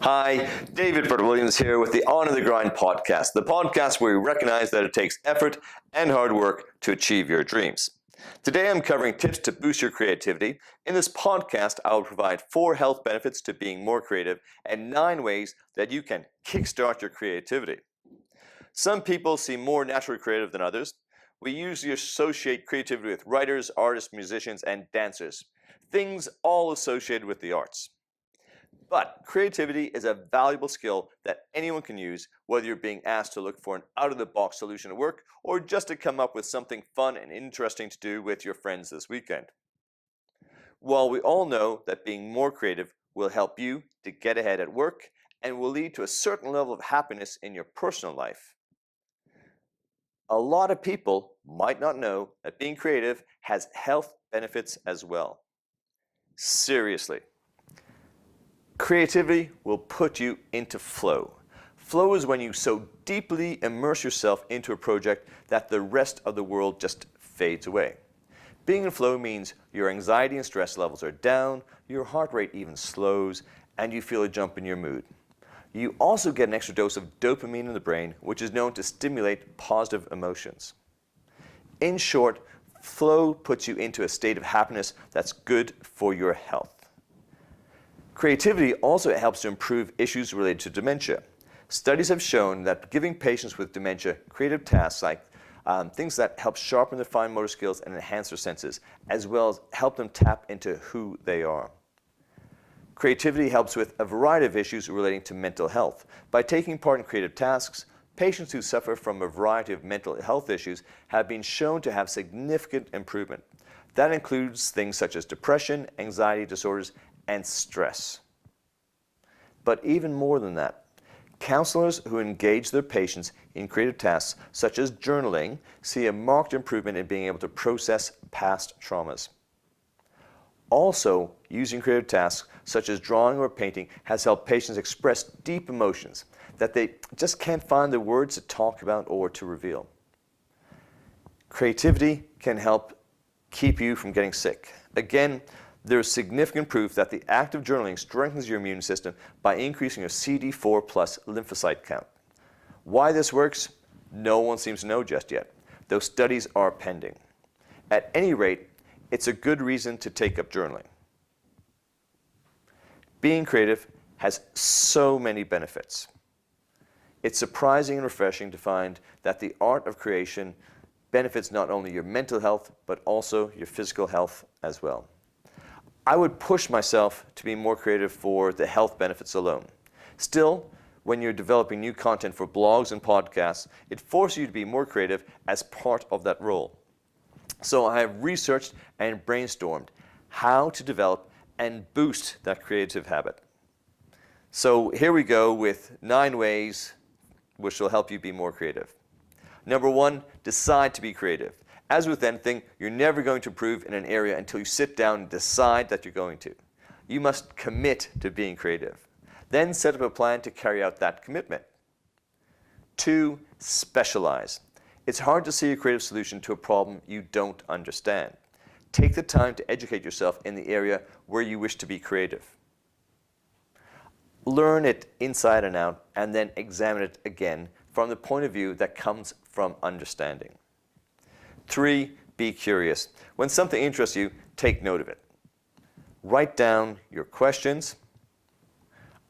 Hi, David Burt Williams here with the On the Grind podcast, the podcast where we recognize that it takes effort and hard work to achieve your dreams. Today I'm covering tips to boost your creativity. In this podcast, I will provide 4 health benefits to being more creative and 9 ways that you can kickstart your creativity. Some people seem more naturally creative than others. We usually associate creativity with writers, artists, musicians, and dancers, things all associated with the arts. But creativity is a valuable skill that anyone can use, whether you're being asked to look for an out-of-the-box solution to work or just to come up with something fun and interesting to do with your friends this weekend. While we all know that being more creative will help you to get ahead at work and will lead to a certain level of happiness in your personal life, a lot of people might not know that being creative has health benefits as well. Seriously. Creativity will put you into flow. Flow is when you so deeply immerse yourself into a project that the rest of the world just fades away. Being in flow means your anxiety and stress levels are down, your heart rate even slows, and you feel a jump in your mood. You also get an extra dose of dopamine in the brain, which is known to stimulate positive emotions. In short, flow puts you into a state of happiness that's good for your health. Creativity also helps to improve issues related to dementia. Studies have shown that giving patients with dementia creative tasks like things that help sharpen their fine motor skills and enhance their senses, as well as help them tap into who they are. Creativity helps with a variety of issues relating to mental health. By taking part in creative tasks, patients who suffer from a variety of mental health issues have been shown to have significant improvement. That includes things such as depression, anxiety disorders, and stress. But even more than that, counselors who engage their patients in creative tasks such as journaling see a marked improvement in being able to process past traumas. Also, using creative tasks such as drawing or painting has helped patients express deep emotions that they just can't find the words to talk about or to reveal. Creativity can help keep you from getting sick. Again, there is significant proof that the act of journaling strengthens your immune system by increasing your CD4 plus lymphocyte count. Why this works, no one seems to know just yet. Those studies are pending. At any rate, it's a good reason to take up journaling. Being creative has so many benefits. It's surprising and refreshing to find that the art of creation benefits not only your mental health, but also your physical health as well. I would push myself to be more creative for the health benefits alone. Still, when you're developing new content for blogs and podcasts, it forces you to be more creative as part of that role. So I have researched and brainstormed how to develop and boost that creative habit. So here we go with 9 ways which will help you be more creative. Number 1, decide to be creative. As with anything, you're never going to improve in an area until you sit down and decide that you're going to. You must commit to being creative. Then set up a plan to carry out that commitment. 2, specialize. It's hard to see a creative solution to a problem you don't understand. Take the time to educate yourself in the area where you wish to be creative. Learn it inside and out, and then examine it again from the point of view that comes from understanding. 3, be curious. When something interests you, take note of it. Write down your questions.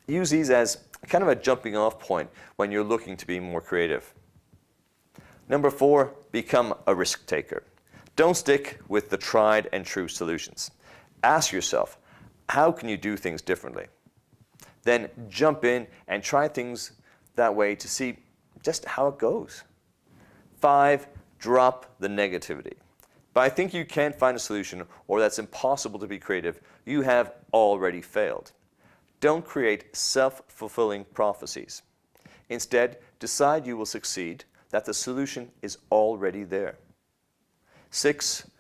Use these as kind of a jumping off point when you're looking to be more creative. Number 4, become a risk taker. Don't stick with the tried and true solutions. Ask yourself, how can you do things differently? Then jump in and try things that way to see just how it goes. 5, drop the negativity. But I think you can't find a solution or that's impossible to be creative, you have already failed. Don't create self-fulfilling prophecies. Instead, decide you will succeed, that the solution is already there. 6,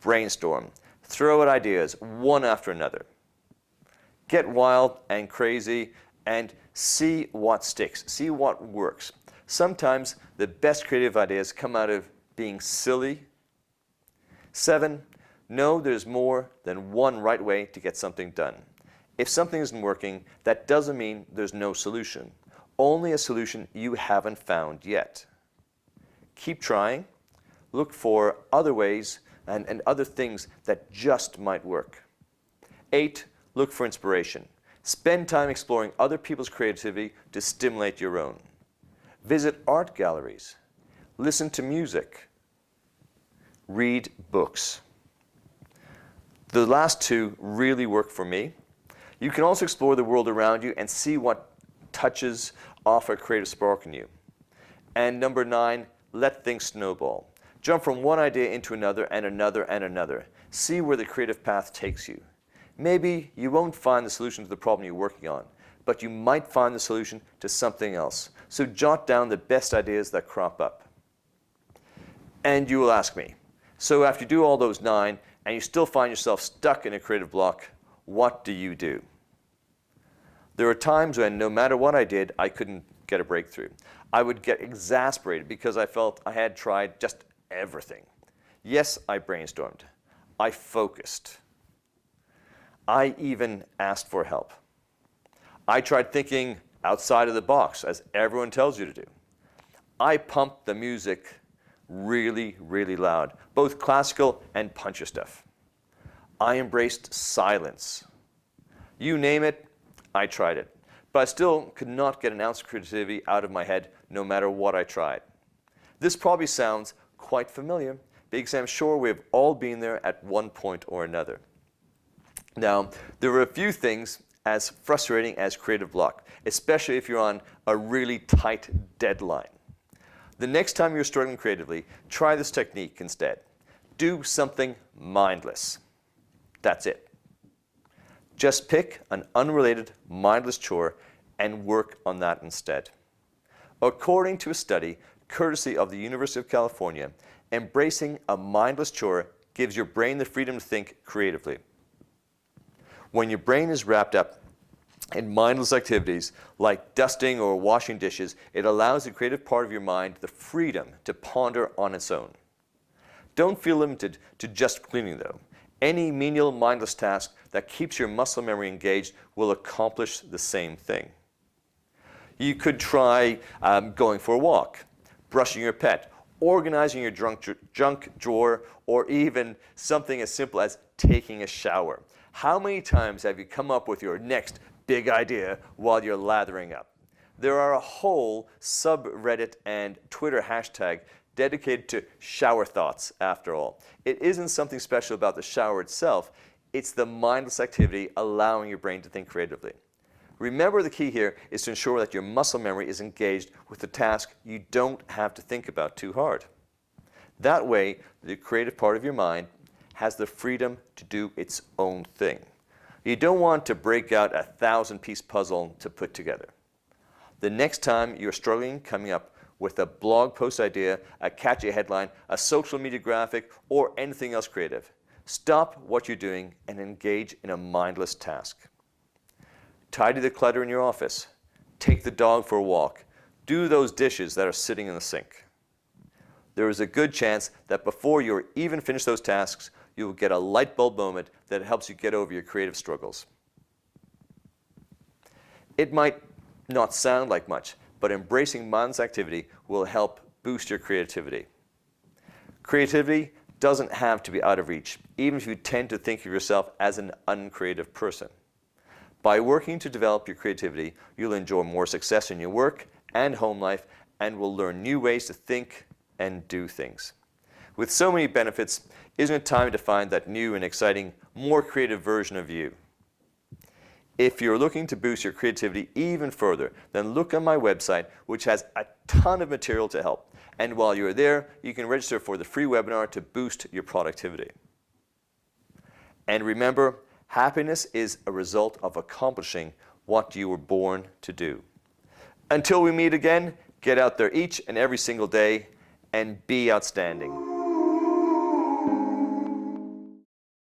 brainstorm. Throw out ideas one after another. Get wild and crazy and see what sticks, see what works. Sometimes the best creative ideas come out of being silly. 7, know there's more than one right way to get something done. If something isn't working, that doesn't mean there's no solution. Only a solution you haven't found yet. Keep trying. Look for other ways and other things that just might work. 8, look for inspiration. Spend time exploring other people's creativity to stimulate your own. Visit art galleries. Listen to music. Read books. The last 2 really work for me. You can also explore the world around you and see what touches off a creative spark in you. And number 9, let things snowball. Jump from one idea into another and another and another. See where the creative path takes you. Maybe you won't find the solution to the problem you're working on, but you might find the solution to something else. So jot down the best ideas that crop up. And you will ask me, so after you do all those 9 and you still find yourself stuck in a creative block, what do you do? There are times when no matter what I did, I couldn't get a breakthrough. I would get exasperated because I felt I had tried just everything. Yes, I brainstormed. I focused. I even asked for help. I tried thinking outside of the box, as everyone tells you to do. I pumped the music really, really loud, both classical and punchy stuff. I embraced silence. You name it, I tried it. But I still could not get an ounce of creativity out of my head, no matter what I tried. This probably sounds quite familiar, because I'm sure we've all been there at one point or another. Now, there are a few things as frustrating as creative block, especially if you're on a really tight deadline. The next time you're struggling creatively, try this technique instead. Do something mindless. That's it. Just pick an unrelated, mindless chore and work on that instead. According to a study, courtesy of the University of California, embracing a mindless chore gives your brain the freedom to think creatively. When your brain is wrapped up in mindless activities like dusting or washing dishes, it allows the creative part of your mind the freedom to ponder on its own. Don't feel limited to just cleaning though. Any menial mindless task that keeps your muscle memory engaged will accomplish the same thing. You could try going for a walk, brushing your pet, organizing your junk drawer, or even something as simple as taking a shower. How many times have you come up with your next big idea while you're lathering up? There are a whole subreddit and Twitter hashtag dedicated to shower thoughts, after all. It isn't something special about the shower itself, it's the mindless activity allowing your brain to think creatively. Remember, the key here is to ensure that your muscle memory is engaged with the task you don't have to think about too hard. That way, the creative part of your mind has the freedom to do its own thing. You don't want to break out a 1,000-piece puzzle to put together. The next time you're struggling coming up with a blog post idea, a catchy headline, a social media graphic, or anything else creative, stop what you're doing and engage in a mindless task. Tidy the clutter in your office. Take the dog for a walk. Do those dishes that are sitting in the sink. There is a good chance that before you're even finished those tasks, you will get a light bulb moment that helps you get over your creative struggles. It might not sound like much, but embracing mindless activity will help boost your creativity. Creativity doesn't have to be out of reach, even if you tend to think of yourself as an uncreative person. By working to develop your creativity, you'll enjoy more success in your work and home life, and will learn new ways to think and do things. With so many benefits, isn't it time to find that new and exciting, more creative version of you? If you're looking to boost your creativity even further, then look on my website, which has a ton of material to help. And while you're there, you can register for the free webinar to boost your productivity. And remember, happiness is a result of accomplishing what you were born to do. Until we meet again, get out there each and every single day and be outstanding.